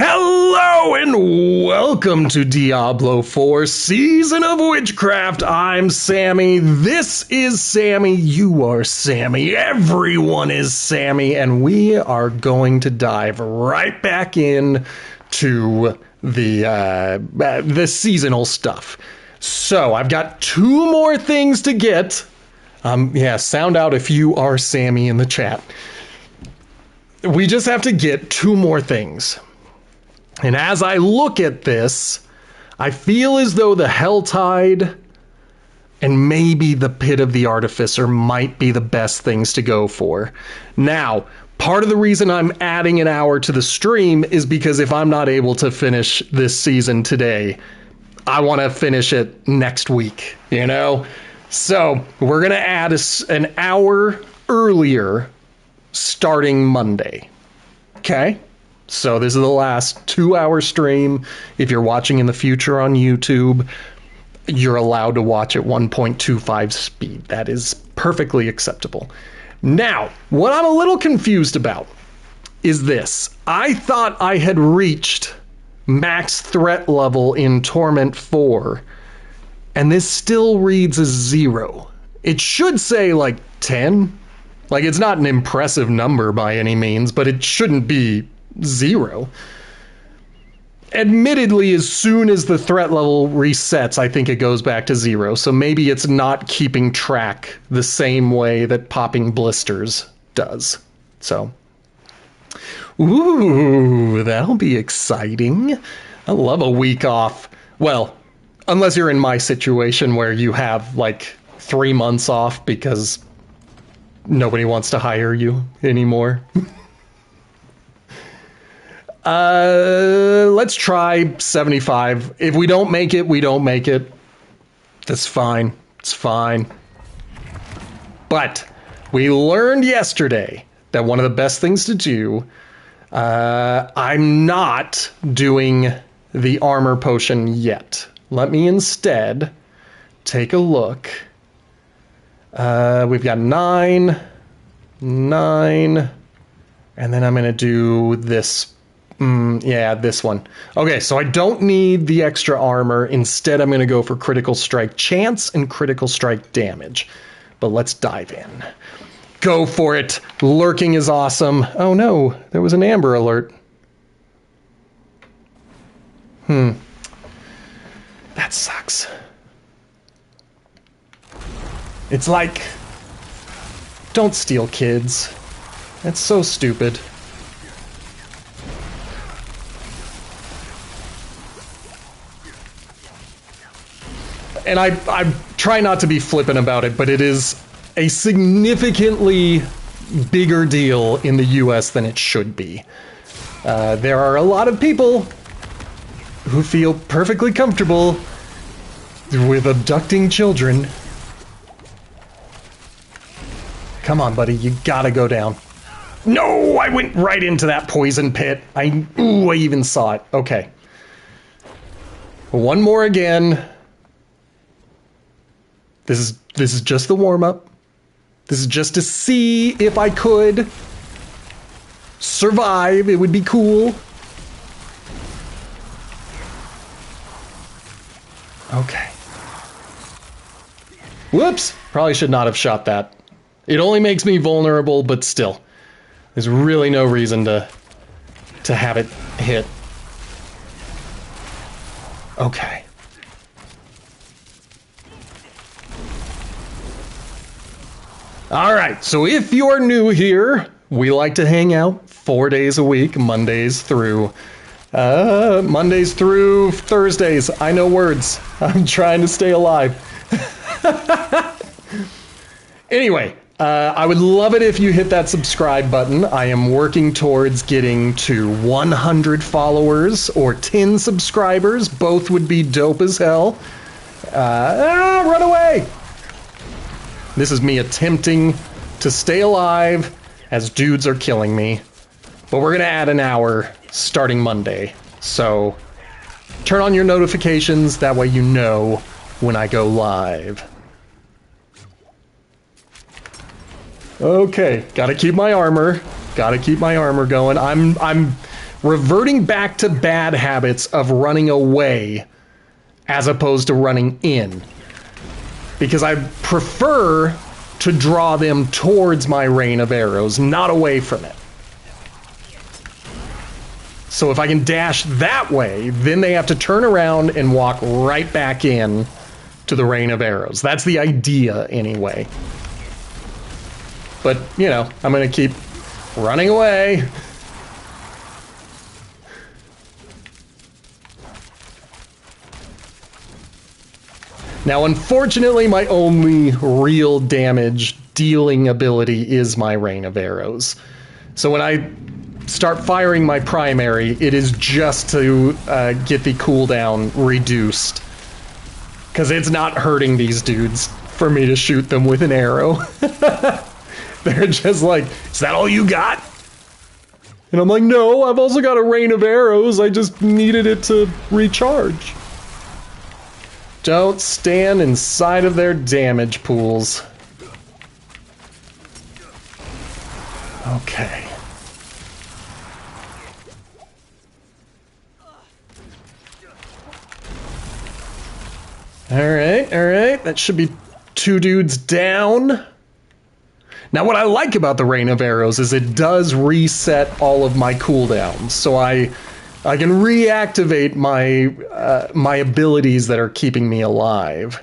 Hello and welcome to Diablo IV Season of Witchcraft. I'm Sammy. This is Sammy. You are Sammy. Everyone is Sammy. And we are going to dive right back in to the seasonal stuff. So I've got two more things to get. Sound out if you are Sammy in the chat. We just have to get two more things. And as I look at this, I feel as though the Helltide and maybe the Pit of the Artificer might be the best things to go for. Now, part of the reason I'm adding an hour to the stream is because if I'm not able to finish this season today, I want to finish it next week, you know? So we're going to add an hour earlier starting Monday. Okay? So this is the last 2-hour stream. If you're watching in the future on YouTube, you're allowed to watch at 1.25 speed. That is perfectly acceptable. Now, what I'm a little confused about is this. I thought I had reached max threat level in Torment 4, and this still reads as 0. It should say like 10. Like, it's not an impressive number by any means, but it shouldn't be 0. Admittedly, as soon as the threat level resets, I think it goes back to 0. So maybe it's not keeping track the same way that popping blisters does. So, ooh, that'll be exciting. I love a week off. Well, unless you're in my situation where you have like 3 months off because nobody wants to hire you anymore. Let's try 75. If we don't make it, we don't make it. That's fine. It's fine. But we learned yesterday that one of the best things to do, I'm not doing the armor potion yet. Let me instead take a look. We've got 9, and then I'm going to do this. This one. Okay, so I don't need the extra armor. Instead, I'm going to go for critical strike chance and critical strike damage. But let's dive in. Go for it. Lurking is awesome. Oh no, there was an amber alert. That sucks. It's like, don't steal kids. That's so stupid. And I try not to be flippant about it, but it is a significantly bigger deal in the US than it should be. There are a lot of people who feel perfectly comfortable with abducting children. Come on, buddy, you gotta go down. No, I went right into that poison pit. I even saw it. Okay. One more again. This is just the warm-up. This is just to see if I could survive. It would be cool. Okay. Whoops! Probably should not have shot that. It only makes me vulnerable, but still. There's really no reason to have it hit. Okay. Alright, so if you're new here, we like to hang out 4 days a week, Mondays through Thursdays. I know words. I'm trying to stay alive. Anyway, I would love it if you hit that subscribe button. I am working towards getting to 100 followers or 10 subscribers. Both would be dope as hell. Run away! This is me attempting to stay alive as dudes are killing me. But we're going to add an hour starting Monday. So turn on your notifications. That way you know when I go live. Okay, gotta keep my armor. Gotta keep my armor going. I'm reverting back to bad habits of running away as opposed to running in. Because I prefer to draw them towards my rain of arrows, not away from it. So if I can dash that way, then they have to turn around and walk right back in to the rain of arrows. That's the idea anyway. But, you know, I'm going to keep running away. Now, unfortunately, my only real damage dealing ability is my rain of arrows. So when I start firing my primary, it is just to get the cooldown reduced. Because it's not hurting these dudes for me to shoot them with an arrow. They're just like, is that all you got? And I'm like, no, I've also got a rain of arrows. I just needed it to recharge. Don't stand inside of their damage pools. Okay. Alright, alright. That should be 2 dudes down. Now what I like about the Rain of Arrows is it does reset all of my cooldowns. So I can reactivate my my abilities that are keeping me alive.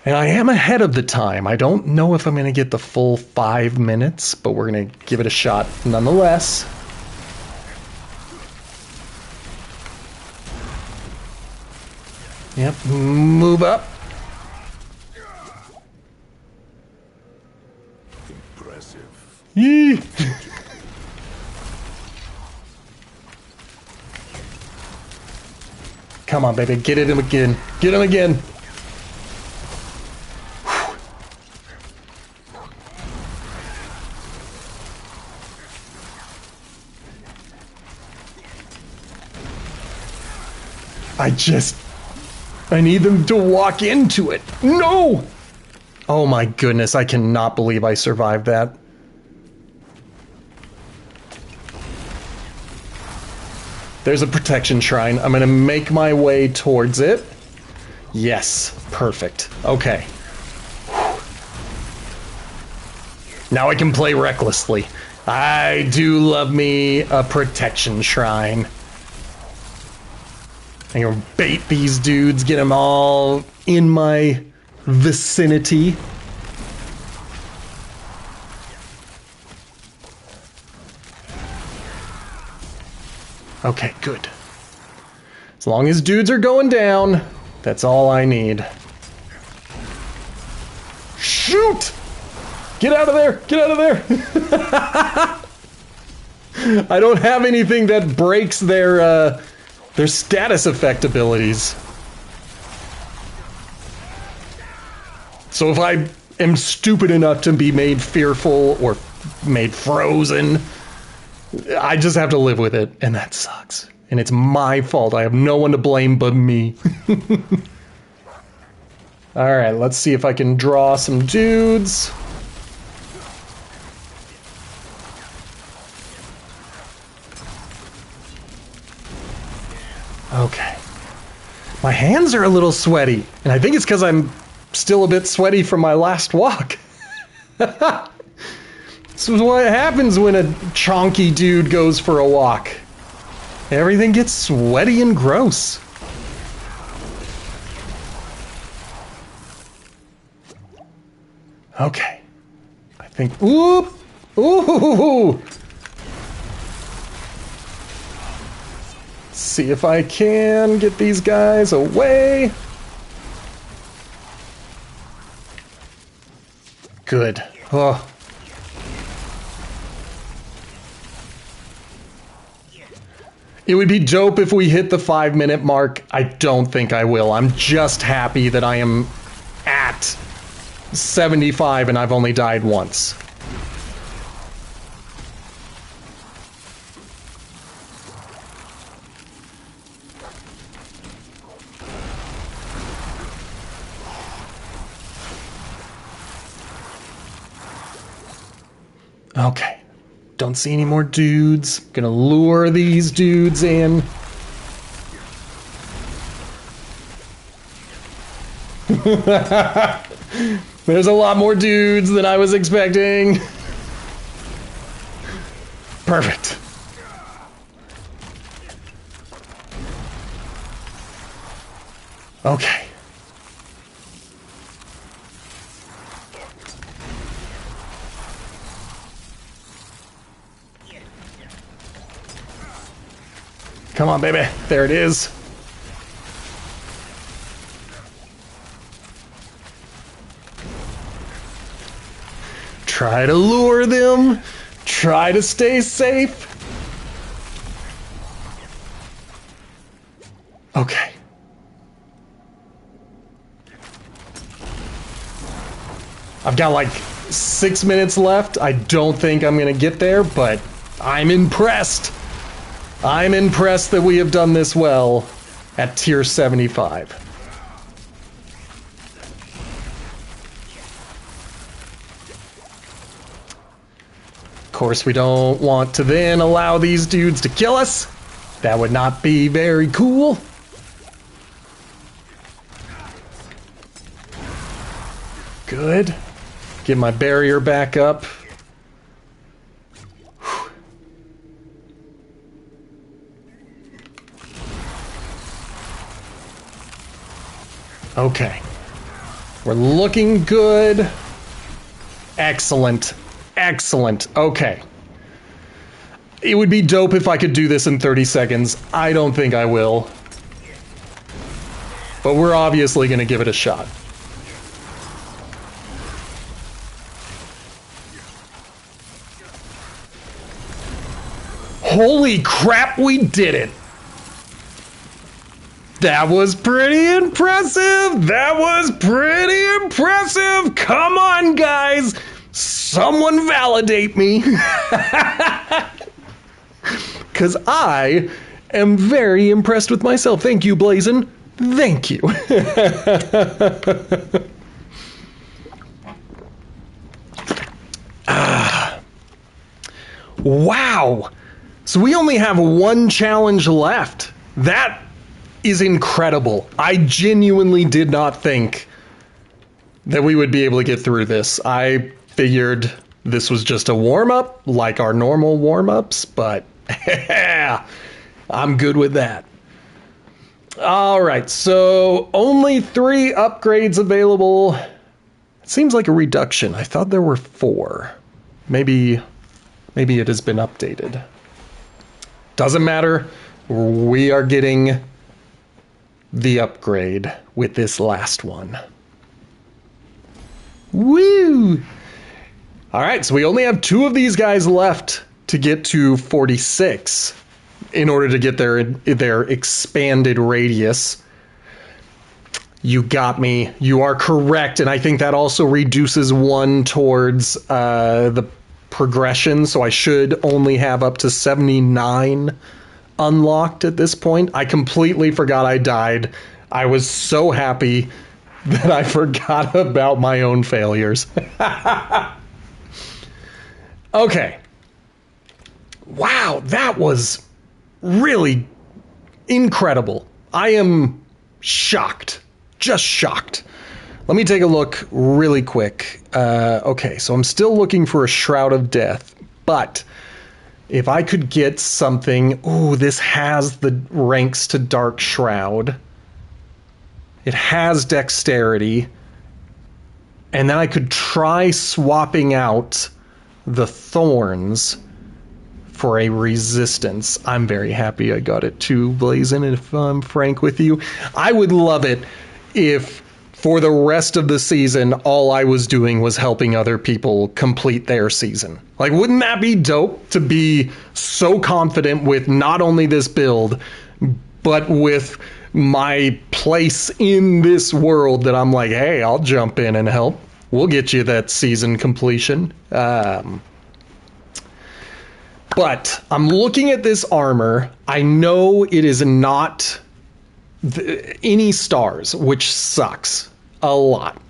And I am ahead of the time. I don't know if I'm going to get the full 5 minutes, but we're going to give it a shot nonetheless. Yep, move up. Impressive. Yee! Come on, baby, get him again. Get him again. I need them to walk into it. No! Oh my goodness, I cannot believe I survived that. There's a protection shrine. I'm gonna make my way towards it. Yes, perfect. Okay. Now I can play recklessly. I do love me a protection shrine. I'm gonna bait these dudes, get them all in my vicinity. Okay, good. As long as dudes are going down, that's all I need. Shoot! Get out of there! Get out of there! I don't have anything that breaks their status effect abilities. So if I am stupid enough to be made fearful or made frozen, I just have to live with it, and that sucks. And it's my fault. I have no one to blame but me. Alright, let's see if I can draw some dudes. Okay. My hands are a little sweaty, and I think it's because I'm still a bit sweaty from my last walk. This is what happens when a chonky dude goes for a walk. Everything gets sweaty and gross. Okay. I think... Ooh! Ooh! See if I can get these guys away. Good. Oh. It would be dope if we hit the 5-minute mark. I don't think I will. I'm just happy that I am at 75 and I've only died once. Okay. don't see any more dudes. Gonna lure these dudes in. There's a lot more dudes than I was expecting. Perfect. Okay. Come on, baby. There it is. Try to lure them. Try to stay safe. Okay. I've got like 6 minutes left. I don't think I'm gonna get there, but I'm impressed. I'm impressed that we have done this well at tier 75. Of course, we don't want to then allow these dudes to kill us. That would not be very cool. Good. Get my barrier back up. Okay. We're looking good. Excellent. Excellent. Okay. It would be dope if I could do this in 30 seconds. I don't think I will. But we're obviously going to give it a shot. Holy crap, we did it! That was pretty impressive! That was pretty impressive! Come on, guys! Someone validate me! Because I am very impressed with myself. Thank you, Blazin'. Thank you. Wow! So we only have one challenge left. That is incredible. I genuinely did not think that we would be able to get through this. I figured this was just a warm-up, like our normal warm-ups, but I'm good with that. All right, so only 3 upgrades available. It seems like a reduction. I thought there were 4. Maybe it has been updated. Doesn't matter. We are getting the upgrade with this last one. Woo! All right, so we only have 2 of these guys left to get to 46 in order to get their expanded radius. You got me. You are correct, and I think that also reduces 1 towards the progression, so I should only have up to 79 unlocked at this point. I completely forgot I died. I was so happy that I forgot about my own failures. Okay. Wow, that was really incredible. I am shocked. Just shocked. Let me take a look really quick. Okay, so I'm still looking for a Shroud of Death, but if I could get something... Ooh, this has the ranks to Dark Shroud. It has Dexterity. And then I could try swapping out the Thorns for a Resistance. I'm very happy I got it too, Blazin', if I'm frank with you. I would love it if for the rest of the season, all I was doing was helping other people complete their season. Like, wouldn't that be dope to be so confident with not only this build, but with my place in this world that I'm like, hey, I'll jump in and help. We'll get you that season completion. But I'm looking at this armor. I know it is not any stars, which sucks a lot.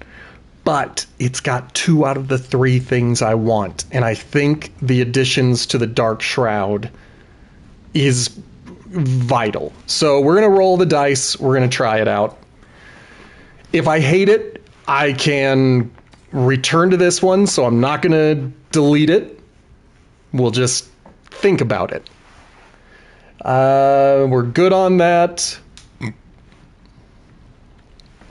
but it's got 2 out of the 3 things I want, and I think the additions to the Dark Shroud is vital. So we're going to roll the dice, we're going to try it out. If I hate it, I can return to this one, so I'm not going to delete it. We'll just think about it. We're good on that.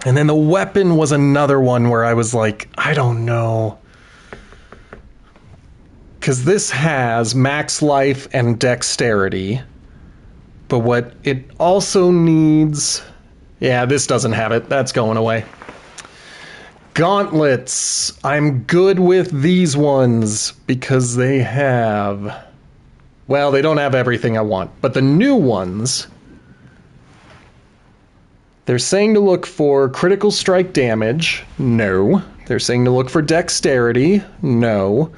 And then the weapon was another one where I was like, I don't know. Because this has max life and dexterity. But what it also needs... Yeah, this doesn't have it. That's going away. Gauntlets. I'm good with these ones because they have... Well, they don't have everything I want. But the new ones... They're saying to look for critical strike damage. No. They're saying to look for dexterity. No.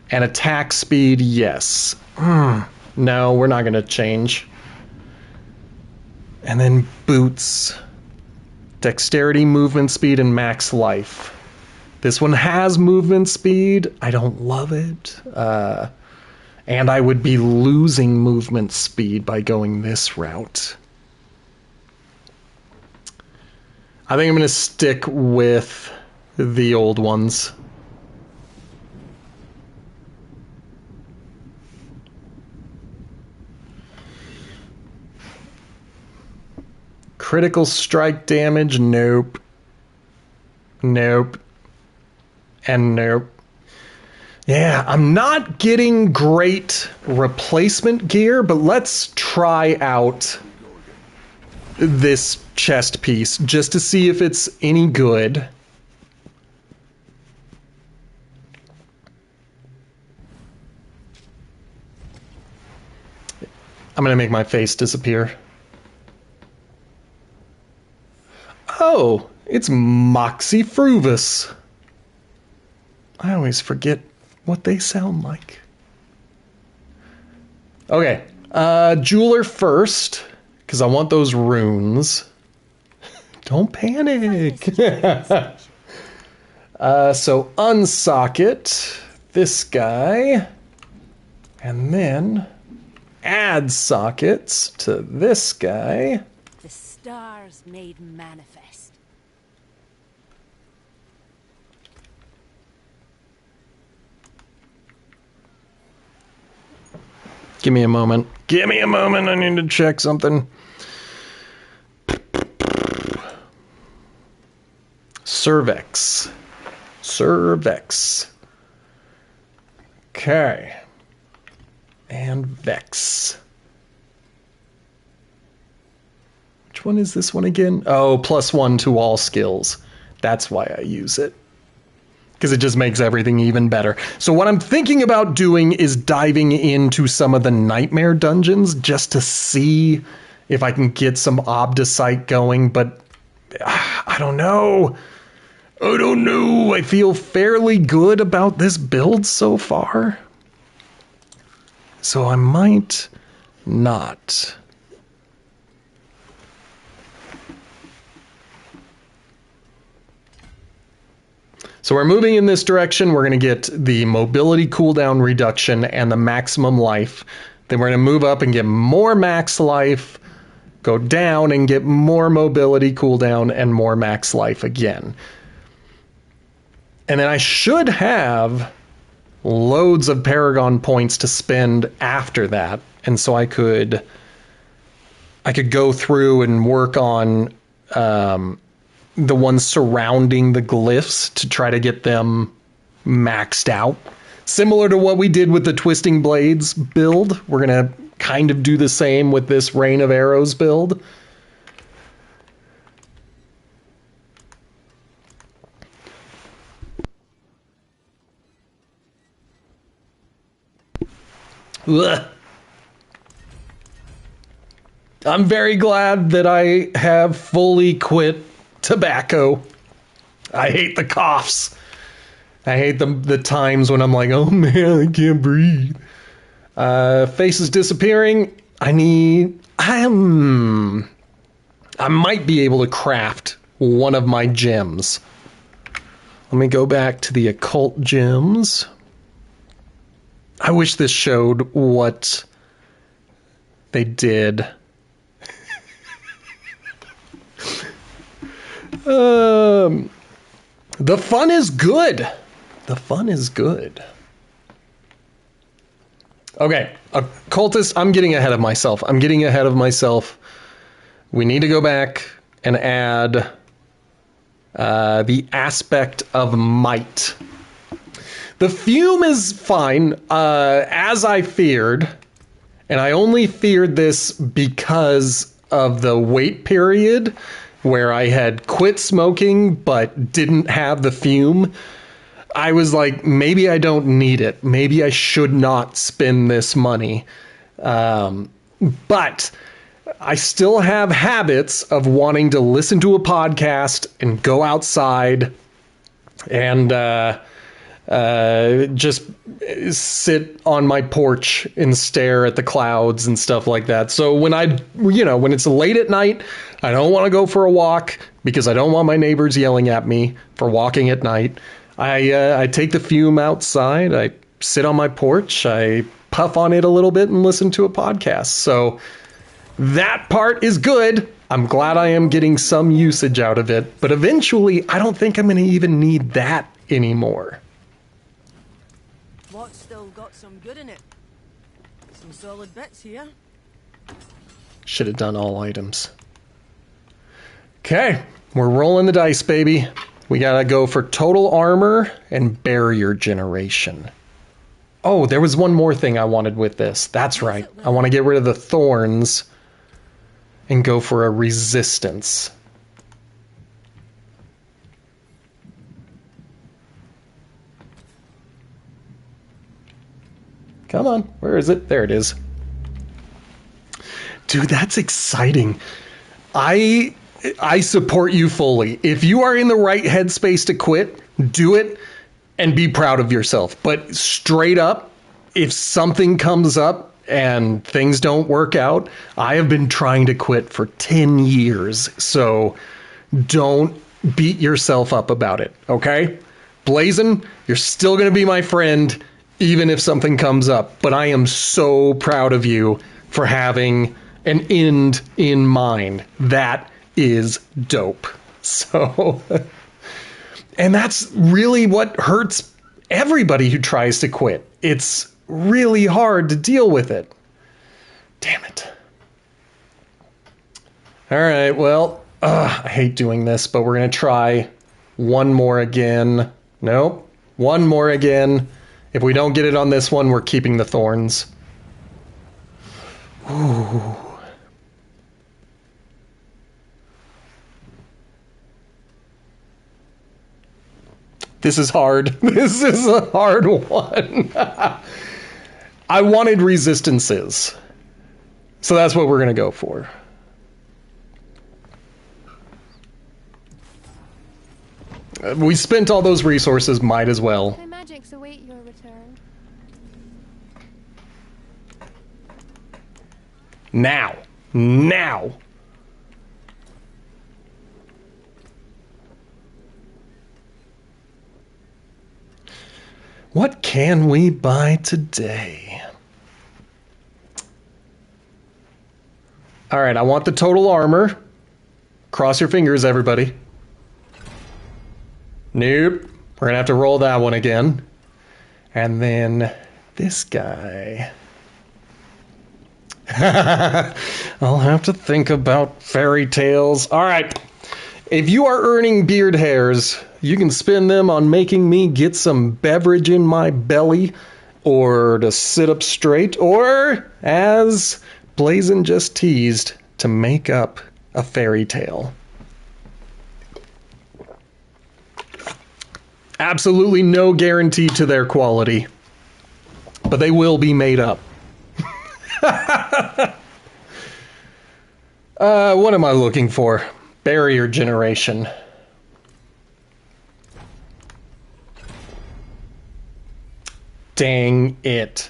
And attack speed. Yes. No, we're not going to change. And then boots. Dexterity, movement speed, and max life. This one has movement speed. I don't love it. And I would be losing movement speed by going this route. I think I'm going to stick with the old ones. Critical strike damage, nope. Nope. And nope. Yeah, I'm not getting great replacement gear, but let's try out this chest piece just to see if it's any good. I'm gonna make my face disappear. Oh, it's Moxie Fruvus. I always forget what they sound like. Okay, jeweler first, because I want those runes. Don't panic. So unsocket this guy, and then add sockets to this guy. The stars made manifest. Give me a moment. Give me a moment. I need to check something. Cervex. Cervex. Okay. And Vex. Which one is this one again? Oh, +1 to all skills. That's why I use it. Because it just makes everything even better. So what I'm thinking about doing is diving into some of the nightmare dungeons just to see if I can get some Obdicite going, but I don't know. I don't know. I feel fairly good about this build so far. So I might not. So we're moving in this direction. We're going to get the mobility cooldown reduction and the maximum life. Then we're going to move up and get more max life, go down and get more mobility cooldown and more max life again. And then I should have loads of Paragon points to spend after that. And so I could go through and work on the ones surrounding the glyphs to try to get them maxed out. Similar to what we did with the Twisting Blades build. We're going to kind of do the same with this Rain of Arrows build. Ugh. I'm very glad that I have fully quit tobacco. I hate the coughs. I hate the times when I'm like, oh man, I can't breathe. Face is disappearing. I might be able to craft one of my gems. Let me go back to the occult gems. I wish this showed what they did. The fun is good. The fun is good. Okay, occultist, I'm getting ahead of myself. We need to go back and add the aspect of might. The fume is fine, as I feared, and I only feared this because of the wait period where I had quit smoking but didn't have the fume. I was like, maybe I don't need it. Maybe I should not spend this money. But I still have habits of wanting to listen to a podcast and go outside and just sit on my porch and stare at the clouds and stuff like that. So when when it's late at night, I don't want to go for a walk because I don't want my neighbors yelling at me for walking at night. I take the fume outside. I sit on my porch. I puff on it a little bit and listen to a podcast. So that part is good. I'm glad I am getting some usage out of it. But eventually, I don't think I'm going to even need that anymore. What's still got some good in it? Some solid bits here. Should have done all items. Okay, we're rolling the dice, baby. We gotta go for total armor and barrier generation. Oh, there was one more thing I wanted with this. That's right. I want to get rid of the thorns and go for a resistance. Come on, where is it? There it is. Dude, that's exciting. I support you fully. If you are in the right headspace to quit, do it and be proud of yourself. But straight up, if something comes up and things don't work out, I have been trying to quit for 10 years. So don't beat yourself up about it, okay? Blazin', you're still going to be my friend, even if something comes up. But I am so proud of you for having an end in mind. That is dope. So, and that's really what hurts everybody who tries to quit. It's really hard to deal with it. Damn it. All right, well, I hate doing this, but we're going to try one more again. Nope, one more again. If we don't get it on this one, we're keeping the thorns. Ooh. This is hard. This is a hard one. I wanted resistances. So that's what we're going to go for. We spent all those resources, might as well. My magics await your return. Now. Now. What can we buy today? All right, I want the total armor. Cross your fingers, everybody. Nope. We're going to have to roll that one again. And then this guy. I'll have to think about fairy tales. All right. If you are earning beard hairs, you can spend them on making me get some beverage in my belly, or to sit up straight, or, as Blazin' just teased, to make up a fairy tale. Absolutely no guarantee to their quality, but they will be made up. What am I looking for? Barrier generation. Dang it.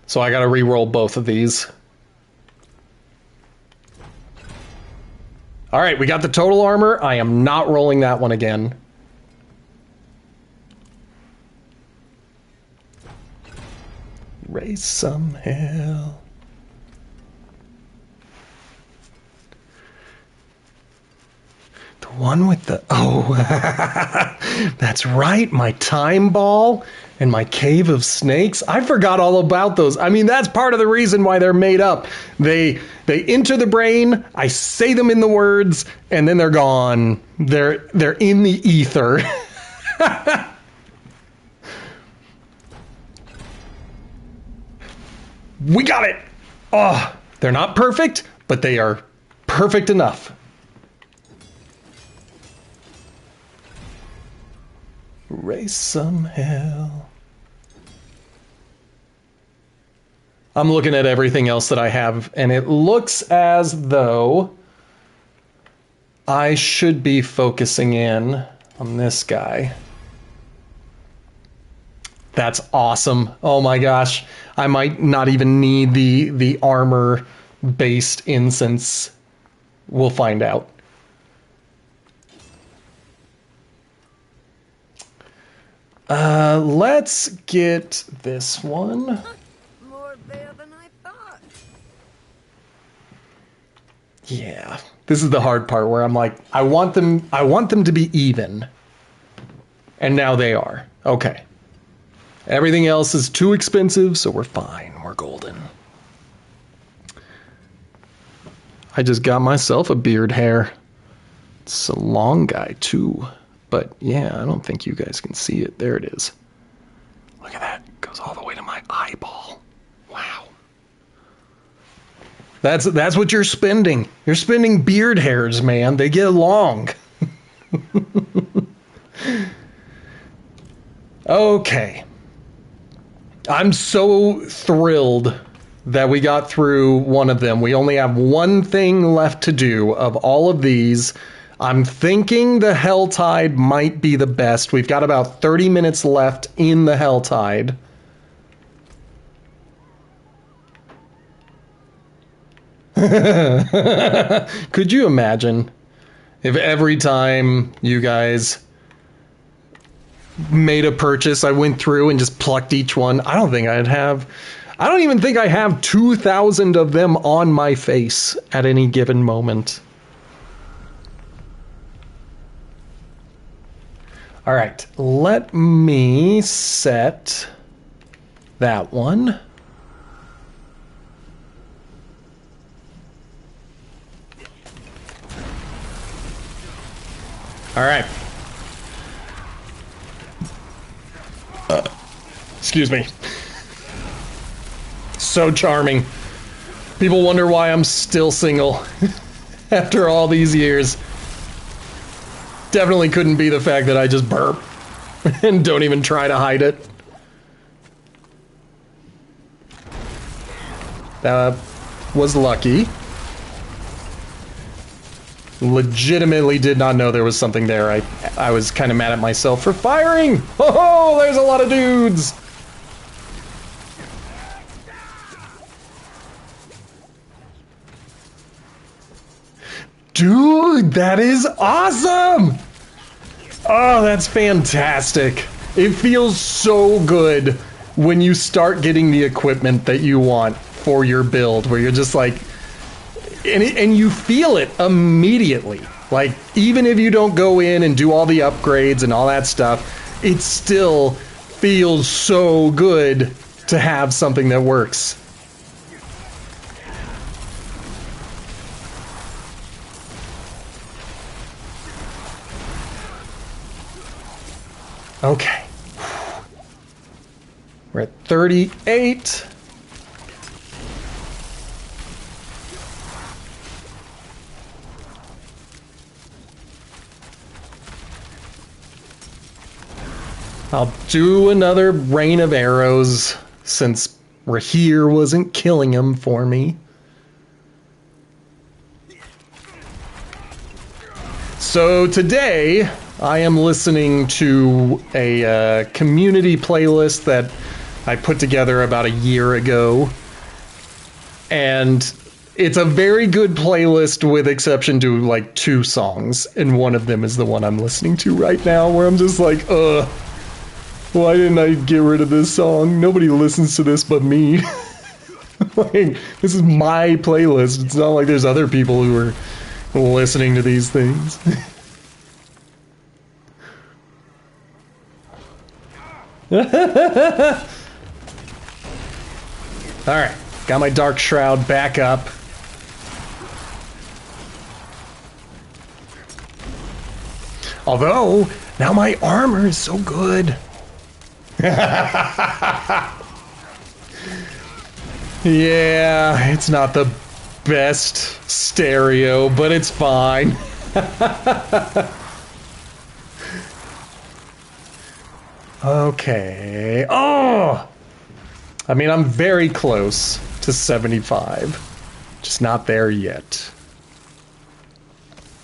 So I gotta re-roll both of these. All right, we got the total armor. I am not rolling that one again. Raise some hell. The one with the... Oh, that's right. My time ball and my cave of snakes. I forgot all about those. I mean, that's part of the reason why they're made up. They enter the brain, I say them in the words, and then they're gone. They're in the ether. We got it! Oh, they're not perfect, but they are perfect enough. Raise some hell. I'm looking at everything else that I have, and it looks as though I should be focusing in on this guy. That's awesome. Oh my gosh. I might not even need the armor-based incense. We'll find out. Let's get this one. More there than I thought. Yeah. This is the hard part where I'm like, I want them to be even. And now they are. Okay. Everything else is too expensive, so we're fine. We're golden. I just got myself a beard hair. It's a long guy, too. But, yeah, I don't think you guys can see it. There it is. Look at that. It goes all the way to my eyeball. Wow. That's what you're spending. You're spending beard hairs, man. They get long. Okay. I'm so thrilled that we got through one of them. We only have one thing left to do of all of these. I'm thinking the Helltide might be the best. We've got about 30 minutes left in the Helltide. Could you imagine if every time you guys made a purchase, I went through and just plucked each one? I don't even think I have 2,000 of them on my face at any given moment. All right, let me set that one. All right. Excuse me. So charming. People wonder why I'm still single after all these years. Definitely couldn't be the fact that I just burp and don't even try to hide it. That was lucky. Legitimately did not know there was something there. I was kind of mad at myself for firing. Oh, there's a lot of dudes. Dude, that is awesome! Oh, that's fantastic. It feels so good when you start getting the equipment that you want for your build, where you're just like, and you feel it immediately. Like, even if you don't go in and do all the upgrades and all that stuff, it still feels so good to have something that works. Okay. We're at 38. I'll do another rain of arrows since Rahir wasn't killing him for me. So today, I am listening to a community playlist that I put together about a year ago. And It's a very good playlist with exception to like 2 songs, and one of them is the one I'm listening to right now, where I'm just like, why didn't I get rid of this song? Nobody listens to this but me. Like, this is my playlist. It's not like there's other people who are listening to these things. Alright, got my Dark Shroud back up. Although, now my armor is so good. Yeah, it's not the best stereo, but it's fine. Okay. Oh! I mean, I'm very close to 75. Just not there yet.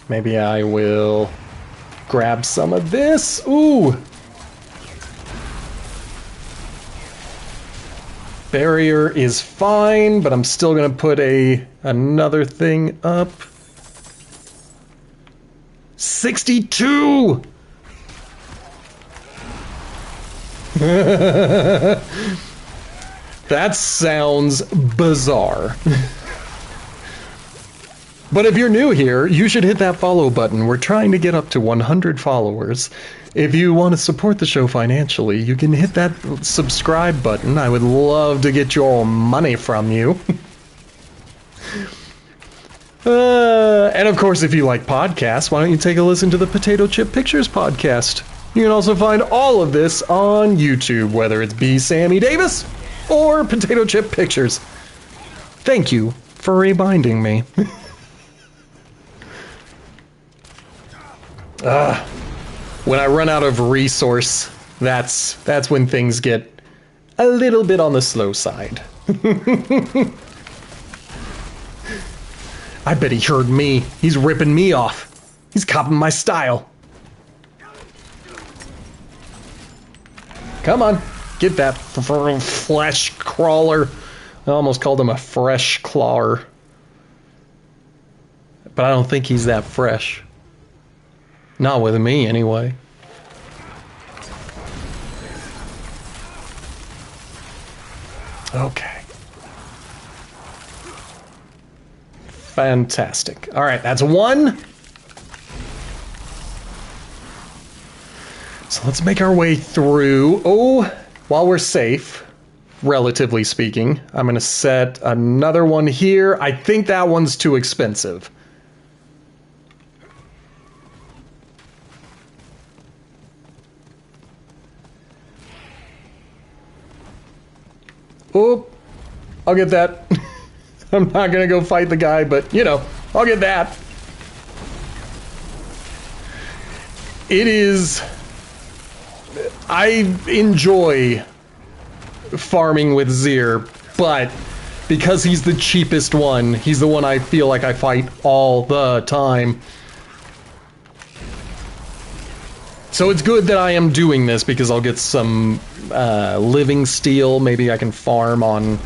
Maybe I will grab some of this. Ooh! Barrier is fine, but I'm still gonna put another thing up. 62! That sounds bizarre. But if you're new here, you should hit that follow button. We're trying to get up to 100 followers. If you want to support the show financially, you can hit that subscribe button. I would love to get your money from you. And of course, if you like podcasts, why don't you take a listen to the Potato Chip Pictures podcast? You can also find all of this on YouTube, whether it's B. Sammy Davis or Potato Chip Pictures. Thank you for reminding me. When I run out of resource, that's when things get a little bit on the slow side. I bet he heard me. He's ripping me off. He's copying my style. Come on, get that flesh crawler. I almost called him a fresh clawer. But I don't think he's that fresh. Not with me, anyway. Okay. Fantastic. All right, that's 1. So let's make our way through. Oh, while we're safe, relatively speaking, I'm going to set another one here. I think that one's too expensive. Oh, I'll get that. I'm not gonna go fight the guy, but, you know, I'll get that. It is... I enjoy farming with Zir, but because he's the cheapest one, he's the one I feel like I fight all the time. So it's good that I am doing this because I'll get some living steel. Maybe I can farm on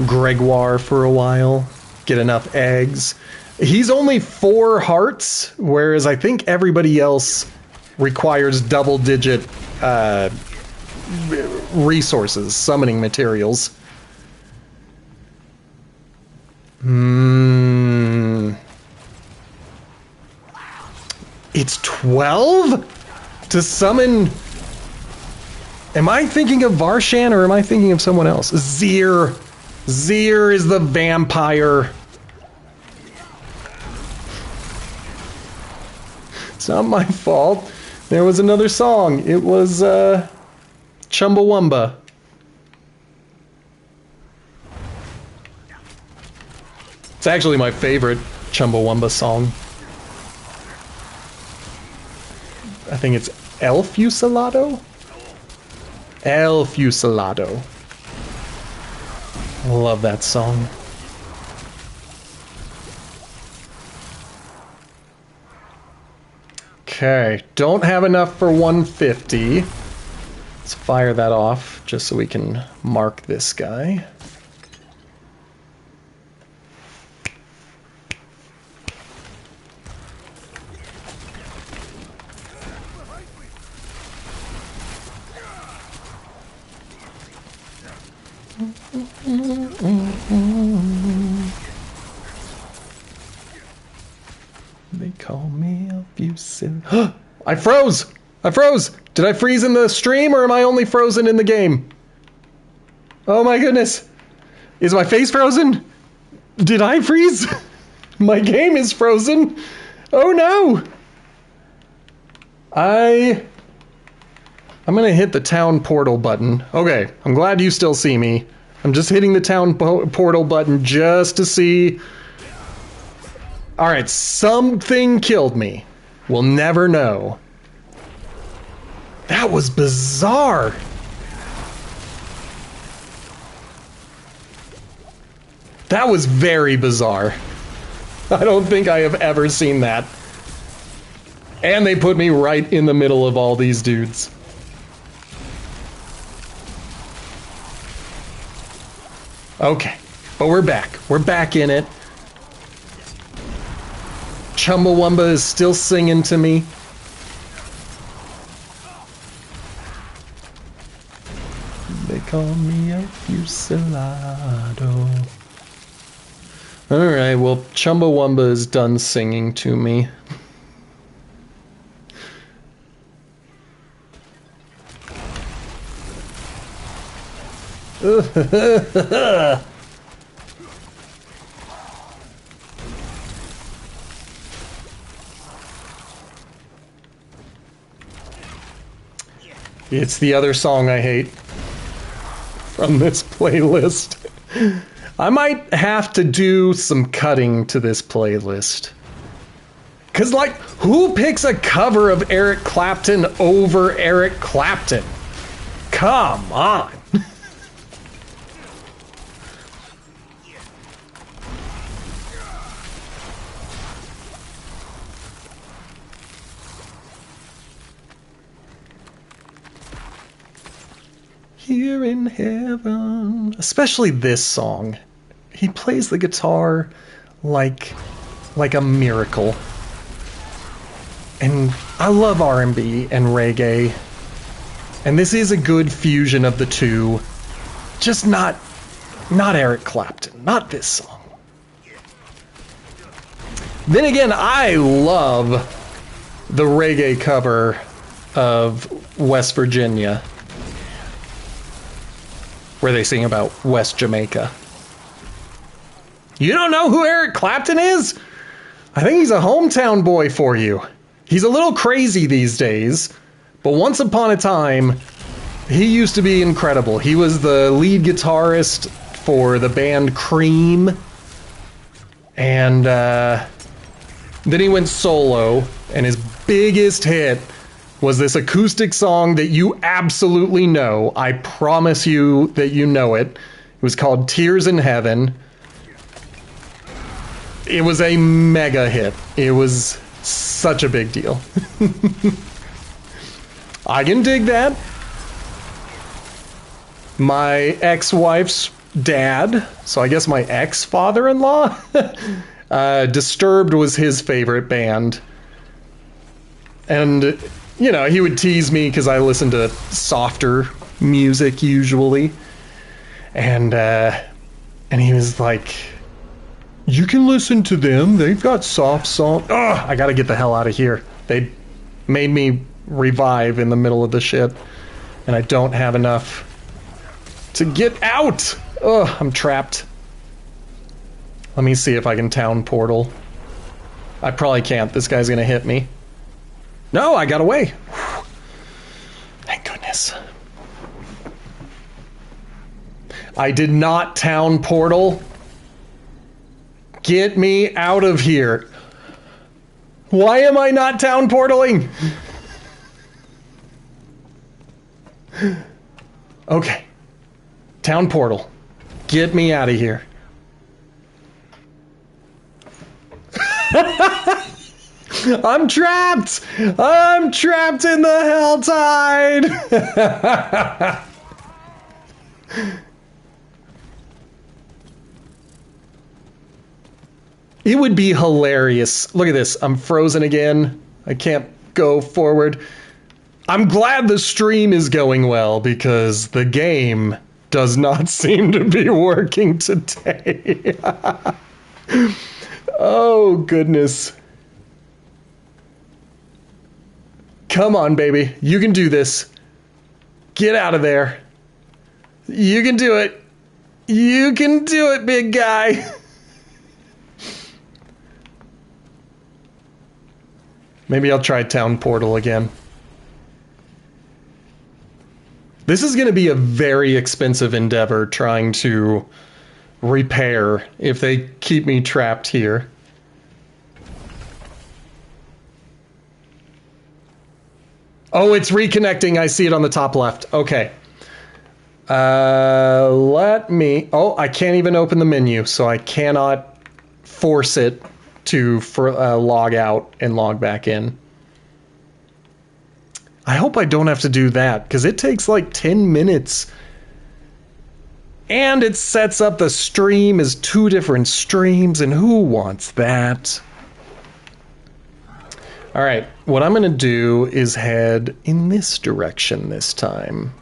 Gregoire for a while. Get enough eggs. He's only 4 hearts, whereas I think everybody else requires double-digit resources, summoning materials. It's 12? To summon... Am I thinking of Varshan or am I thinking of someone else? Zir. Zir is the vampire. It's not my fault. There was another song. It was, Chumbawamba. It's actually my favorite Chumbawamba song. I think it's El Fusilado? El Fusilado. Love that song. Okay, don't have enough for 150. Let's fire that off just so we can mark this guy. They call me a few silly... I froze! I froze! Did I freeze in the stream or am I only frozen in the game? Oh my goodness! Is my face frozen? Did I freeze? My game is frozen! Oh no! I'm gonna hit the town portal button. Okay, I'm glad you still see me. I'm just hitting the town portal button just to see. Alright, something killed me. We'll never know. That was bizarre. That was very bizarre. I don't think I have ever seen that. And they put me right in the middle of all these dudes. Okay, but we're back. We're back in it. Chumbawamba is still singing to me. They call me a fusilado. Alright, well, Chumbawamba is done singing to me. It's the other song I hate from this playlist. I might have to do some cutting to this playlist. Cause like, who picks a cover of Eric Clapton over Eric Clapton? Come on. Here in heaven. Especially this song. He plays the guitar like a miracle. And I love R&B and reggae. And this is a good fusion of the two. Just not Eric Clapton. Not this song. Then again, I love the reggae cover of West Virginia, where they sing about West Jamaica. You don't know who Eric Clapton is? I think he's a hometown boy for you. He's a little crazy these days, but once upon a time, he used to be incredible. He was the lead guitarist for the band Cream, and then he went solo, and his biggest hit was this acoustic song that you absolutely know. I promise you that you know it. It was called Tears in Heaven. It was a mega hit. It was such a big deal. I can dig that. My ex-wife's dad, so I guess my ex-father-in-law, Disturbed was his favorite band. And, you know, he would tease me because I listened to softer music usually. And he was like, you can listen to them. They've got soft songs. Ugh, I gotta get the hell out of here. They made me revive in the middle of the shit. And I don't have ugh to get out. Ugh, I'm trapped. Let me see if I can town portal. I probably can't. This guy's gonna hit me. No, I got away. Whew. Thank goodness. I did not town portal. Get me out of here. Why am I not town portaling? Okay. Town portal. Get me out of here. I'm trapped! I'm trapped in the Helltide! It would be hilarious. Look at this. I'm frozen again. I can't go forward. I'm glad the stream is going well because the game does not seem to be working today. Oh, goodness. Come on, baby. You can do this. Get out of there. You can do it. You can do it, big guy. Maybe I'll try Town Portal again. This is going to be a very expensive endeavor trying to repair if they keep me trapped here. Oh, it's reconnecting. I see it on the top left. Okay. Let me... Oh, I can't even open the menu, so I cannot force it to log out and log back in. I hope I don't have to do that, because it takes like 10 minutes. And it sets up the stream as 2 different streams, and who wants that? All right, what I'm going to do is head in this direction this time.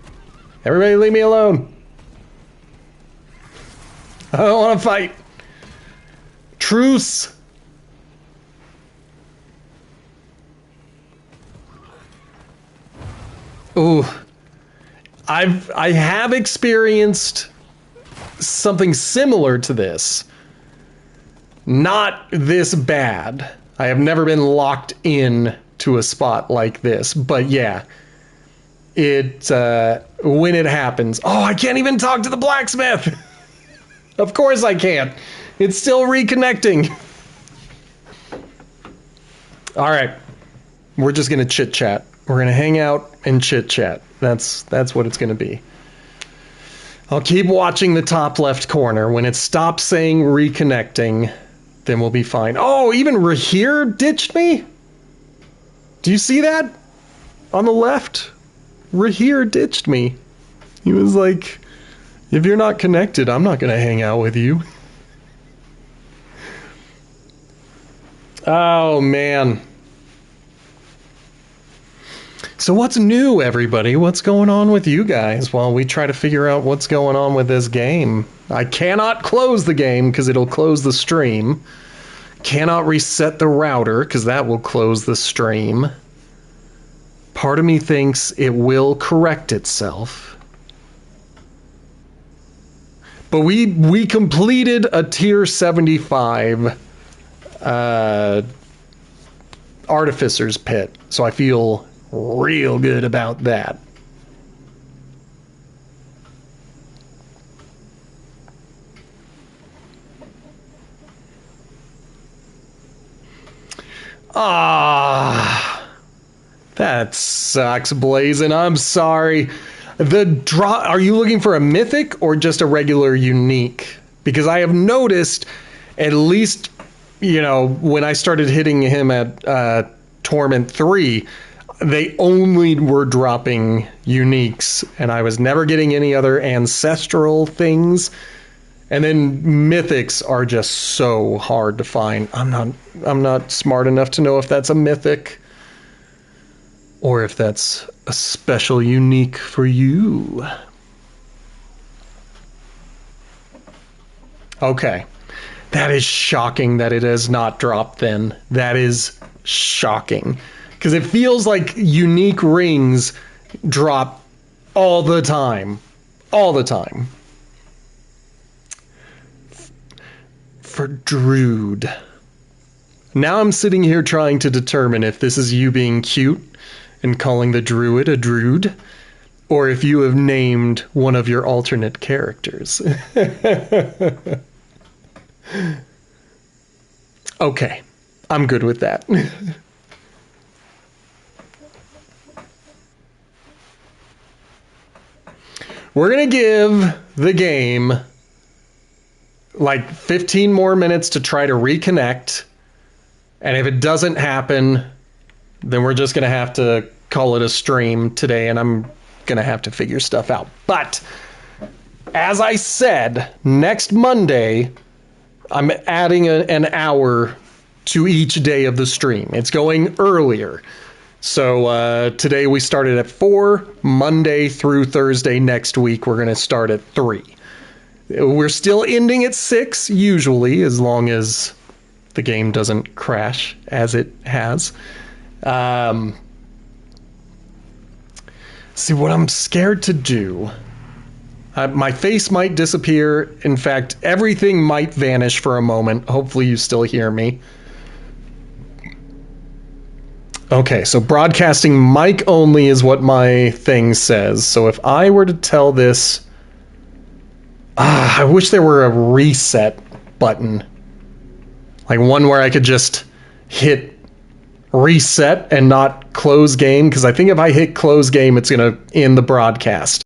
Everybody leave me alone. I don't want to fight. Truce. Ooh. I have experienced something similar to this. Not this bad. I have never been locked in to a spot like this, but yeah, when it happens. Oh, I can't even talk to the blacksmith. Of course I can't. It's still reconnecting. All right, we're just gonna chit chat. We're gonna hang out and chit chat. That's what it's gonna be. I'll keep watching the top left corner. When it stops saying reconnecting, then we'll be fine. Oh, even Rahir ditched me? Do you see that? On the left? Rahir ditched me. He was like, if you're not connected, I'm not going to hang out with you. Oh, man. So what's new, everybody? What's going on with you guys while we try to figure out what's going on with this game? I cannot close the game because it'll close the stream. Cannot reset the router because that will close the stream. Part of me thinks it will correct itself. But we completed a tier 75 Artificer's Pit, so I feel real good about that. Ah, that sucks, Blazin'. I'm sorry. Are you looking for a mythic or just a regular unique? Because I have noticed, at least, when I started hitting him at Torment 3, they only were dropping uniques, and I was never getting any other ancestral things. And then mythics are just so hard to find. I'm not smart enough to know if that's a mythic or if that's a special unique for you. Okay. That is shocking that it has not dropped then. That is shocking. Because it feels like unique rings drop all the time. All the time. For Druid. Now I'm sitting here trying to determine if this is you being cute and calling the druid a druid, or if you have named one of your alternate characters. Okay, I'm good with that. We're gonna give the game like 15 more minutes to try to reconnect, and if it doesn't happen, then we're just gonna have to call it a stream today, and I'm gonna have to figure stuff out. But as I said, next Monday I'm adding an hour to each day of the stream. It's going earlier So today we started at 4. Monday through Thursday next week we're going to start at 3. We're still ending at 6 usually, as long as the game doesn't crash as it has. See, what I'm scared to do... my face might disappear. In fact, everything might vanish for a moment. Hopefully you still hear me. Okay, so broadcasting mic only is what my thing says. So if I were to tell this... I wish there were a reset button. Like one where I could just hit reset and not close game. Because I think if I hit close game, it's going to end the broadcast.